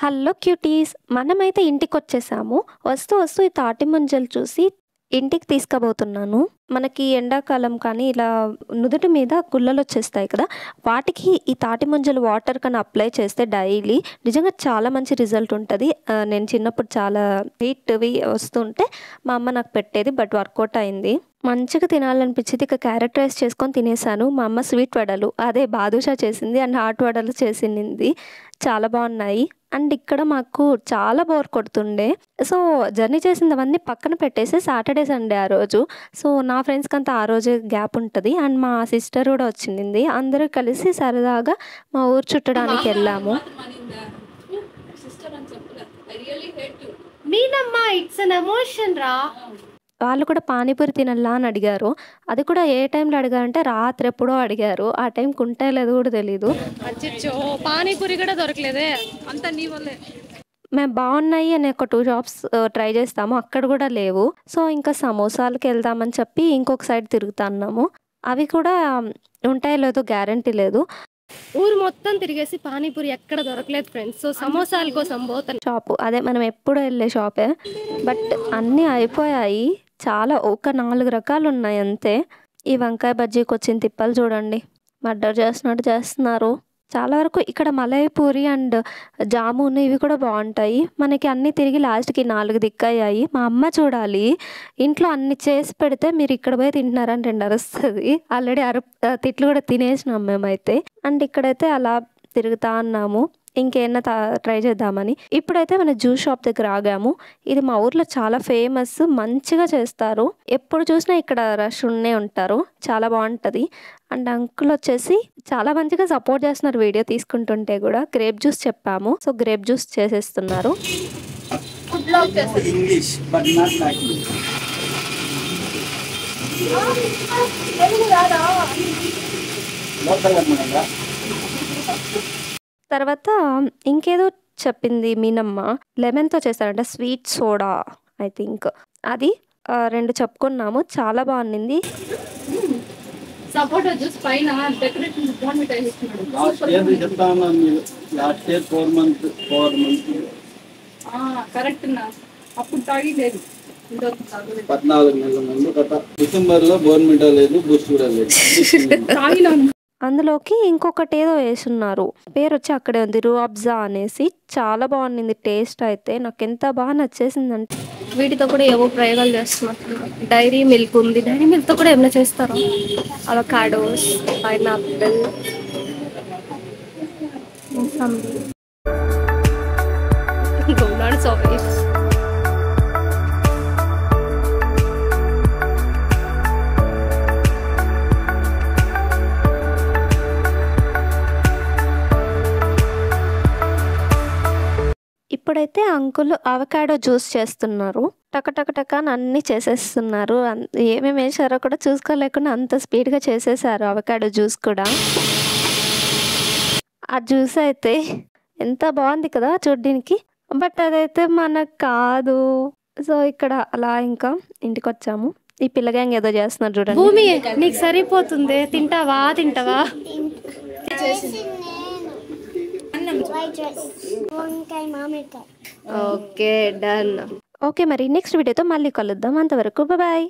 Hello cuties, మనమైతే ఇంటికొచ్చేసాము. వస్తూ వస్తూ ఈ తాటి ముంజలు చూసి ఇంటికి తీసుకుపోతున్నాను. మనకి ఎండాకాలం కానీ ఇలా నుదుటి మీద గుల్లలొచ్చేస్తాయి కదా! వాటికి ఈ తాటి ముంజలు వాటర్ కన్నా అప్లై చేస్తే డైలీ నిజంగా చాలా మంచి రిజల్ట్ ఉంటది. నేను చిన్నప్పుడు చాలా హీట్‌వి వస్తుంటే మా అమ్మ నాకు పెట్టేది. బట్ వర్కౌట్ అయింది. మంచిగా తినాలనిపించింది. ఇక క్యారెట్ రైస్ చేసుకొని తినేసాను. మా అమ్మ స్వీట్ వడలు అదే బాదుషా చేసింది అండ్ హాట్ వడలు చేసింది. చాలా బాగున్నాయి. అండ్ ఇక్కడ మాకు చాలా బోర్ కొడుతుండే. సో, జర్నీ చేసిందవన్నీ పక్కన పెట్టేసి సాటర్‌డే, సండే ఆ రోజు. సో, నా ఫ్రెండ్స్‌కంతా ఆ రోజే గ్యాప్ ఉంటది. అండ్ మా సిస్టర్ కూడా వచ్చింది. అందరూ కలిసి సరదాగా మా ఊరు చుట్టడానికెళ్ళాము. మీనమ్మా ఇట్స్ అన్ ఎమోషన్ రా. వాళ్ళు కూడా పానీపూరి తినాలా అని అడిగారు. అది కూడా ఏ టైంలో అడిగారంటే రాత్రి ఎప్పుడో అడిగారు. ఆ టైంకి ఉంటాయో లేదో కూడా తెలీదు. అచ్చచ్చో, పానీపూరి కూడా దొరకలేదే, అంతా నీ వల్లే. మేము బాగున్నాయి అని ఒక 2 షాప్స్ ట్రై చేస్తాము. అక్కడ కూడా లేవు. సో, ఇంకా సమోసాలకి వెళ్దామని చెప్పి ఇంకొక సైడ్ తిరుగుతున్నాము. అవి కూడా ఉంటాయో లేదో గ్యారంటీ లేదు. ఊరు మొత్తం తిరిగేసి పానీపూరి ఎక్కడ దొరకలేదు ఫ్రెండ్స్. సో సమోసాల కోసం పోతాను. షాపు అదే మనం ఎప్పుడు వెళ్ళే షాపే. బట్ అన్నీ అయిపోయాయి. చాలా ఒక 4 రకాలు ఉన్నాయి అంతే. ఈ వంకాయ బజ్జీకి వచ్చిన తిప్పలు చూడండి. మర్డర్ చేస్తున్నట్టు చేస్తున్నారు. చాలా వరకు ఇక్కడ మలై పూరి అండ్ జామున్ ఇవి కూడా బాగుంటాయి. మనకి అన్నీ తిరిగి లాస్ట్‌కి 4 దిక్కయ్యాయి. మా అమ్మ చూడాలి, ఇంట్లో అన్ని చేసి పెడితే మీరు ఇక్కడ పోయి తింటున్నారని 2 అరుస్తది. ఆల్రెడీ తిట్లు కూడా తినేసినాం మేమైతే. అండ్ ఇక్కడైతే అలా తిరుగుతా ఉన్నాము. ఇంకేమన్నా ట్రై చేద్దామని. ఇప్పుడైతే మన జ్యూస్ షాప్ దగ్గర ఆగాము. ఇది మా ఊర్లో చాలా ఫేమస్. మంచిగా చేస్తారు. ఎప్పుడు చూసినా ఇక్కడ రష్ ఉన్నే ఉంటారు. చాలా బాగుంటది. అండ్ అంకుల్ వచ్చేసి చాలా మంచిగా సపోర్ట్ చేస్తున్నారు వీడియో తీసుకుంటుంటే కూడా. గ్రేప్ జ్యూస్ చెప్పాము. సో, గ్రేప్ జ్యూస్ చేసేస్తున్నారు. English, but not like me. Local అన్నమాట. తర్వాత ఇంకేదో చెప్పింది మీనమ్మ. లెమన్‌తో చేశారంట స్వీట్ సోడా ఐ థింక్. అది 2 చెప్పుకున్నాము. చాలా బాగుండింది. సపోటా జ్యూస్ పైన డెకరేషన్ బాగుంది వేస్తున్నాడు. Last year చెప్తా ఉన్నాను మీరు. Last year 4 months. కరెక్ట్ నా అప్పుడు తాగి లేదు. 14 నెలల ముందు కథ. డిసెంబర్లో బోర్మిటా లేదు, బూస్ట్ కూడా లేదు. తాగినాను. అందులోకి ఇంకొకటి ఏదో వేసున్నారు. పేరు వచ్చి అక్కడే ఉంది. రూఅబ్జా అనేసి. చాలా బాగుండింది టేస్ట్ అయితే. నాకు ఎంత బాగా నచ్చేసిందంటే వీటితో కూడా ఏవో ప్రయోగాలు చేస్తున్నారు. డైరీ మిల్క్ ఉంది. డైరీ మిల్క్తో కూడా ఏమైనా చేస్తారా? Avocados, pineapple, strawberries. ఇప్పుడైతే అంకుల్ అవకాడో జ్యూస్ చేస్తున్నారు. టక అని అన్నీ చేసేస్తున్నారు. ఏమేమి వేసారో కూడా చూసుకోలేకుండా అంత స్పీడ్గా చేసేసారు అవకాడో జ్యూస్ కూడా. ఆ జ్యూస్ అయితే ఎంత బాగుంది కదా చూడ్డానికి. బట్ అదైతే మనకు కాదు. సో, ఇక్కడ అలా ఇంకా ఇంటికి వచ్చాము. ఈ పిల్ల గ్యాంగ్ ఏదో చేస్తున్నారు చూడండి. భూమి నీకు సరిపోతుంది. తింటావా? Okay, done. ఓకే, మరి నెక్స్ట్ వీడియోతో మళ్ళీ కలుద్దాం. అంతవరకు బాయ్.